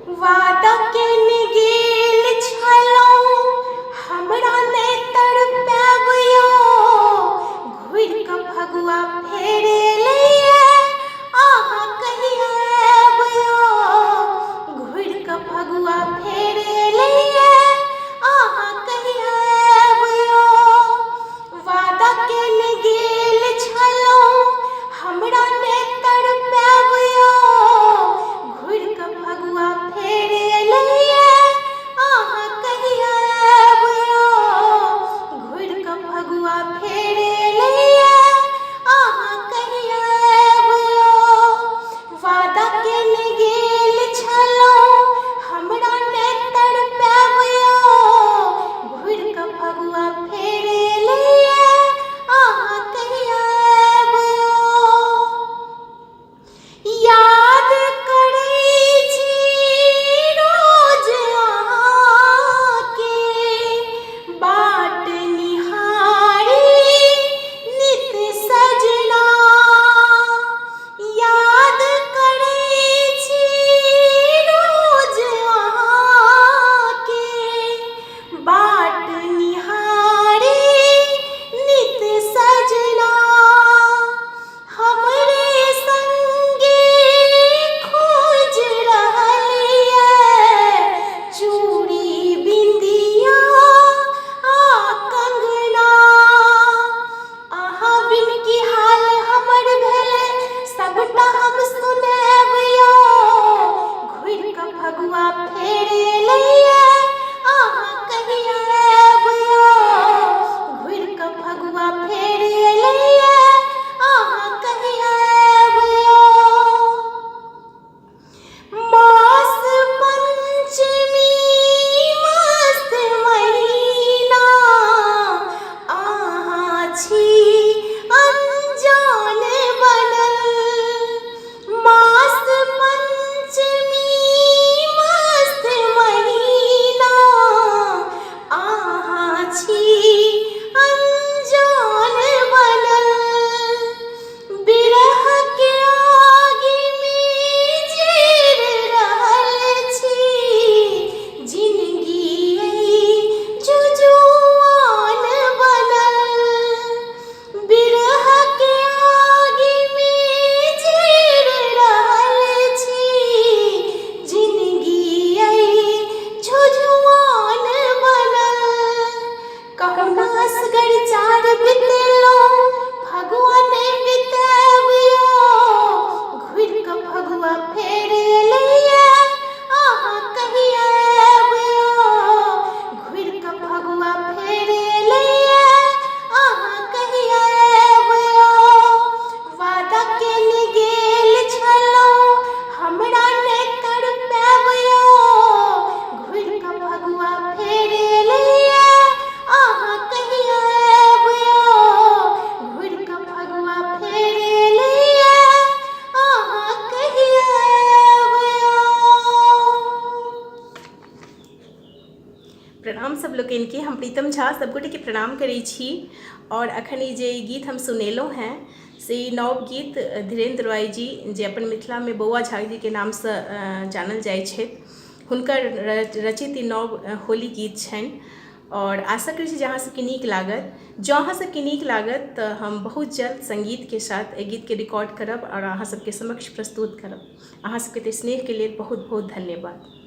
वादा केने गेल छलौं हमरा नै तड़पाबियो घुरि कऽ फगुआ फेर एलैये अहाँ कहिया आबियो घुरि कऽ फगुआ फेर एलैये अहाँ कहिया आबियो वादा केने गेल छलौं हमरा नै तड़पाबियो घुरि कऽ फगुआ फेर एलैये अहाँ कहिया आबियो घुरि कऽ फगुआ फेर एलैये अहाँ कहिया आबियो वादा केने गेल छलौं हमरा नै तड़पाबियो घुरि कऽ फगुआ फेर एलैये अहाँ कहिया आबियो याद करै छी रोज अहाँके बाट निहारी नित सजना याद करै छी रोज अहाँके बाट निहारी नित सजना हमरे संगे खोज रहलियै चूड़ी बिंदिया आ कंगना अहाँ बिन की हाल हमर भेलै सबटा हम सुनाबियो घुरि कऽ फगुआ फेर एलैये अहाँ कहिया आबियो घुरि कऽ फगुआ फेर एलैये अहाँ कहिया आबियो मास पंचमी मस्त महीना अहाँ छी अनजान बनल मास पंचमी मस्त महीना अहाँ छी अनजान बनल बिरह के आगिमे जरि रहल छी जिनगी जुजुआन बनल बिरह के आगिमे जरि रहल छी जिनगी जुजुआन बनल कहुना असगर चार बितेलौं फगुआ नै बिताबियो घुरि कऽ फगुआ फेर एलैये अहाँ कहिया आबियो घुरि कऽ फगुआ फेर एलैये अहाँ कहिया आबियो वादा केने गेल छलौं हमरा नै तड़पाबियो घुरि कऽ फगुआ फेर एलैये अहाँ कहिया आबियो घुरि कऽ फगुआ फेर एलैये अहाँ कहिया आबियो। प्रणाम सब लोकनिके हम प्रीतम झा सबगोटेके प्रणाम करै छी और अखन ई जे गीत हम सुनेलहुँ हैं से ई नव गीत धीरेन्द्र रॉय जी जे अपन मिथिलामे बौआ झा जीके नामसँ जानल जाइ छथि हुनकर रचित ई नव होली गीत छनि और आशा करै छी जे अहाँ सबके नीक लागत जँ अहाँ सबके नीक लागत तऽ हम बहुत जल्द संगीतके साथ एहि गीतके रिकॉर्ड करब और अहाँ सबके समक्ष प्रस्तुत करब अहाँ सबके तऽ स्नेहके लेल बहुत बहुत धन्यवाद।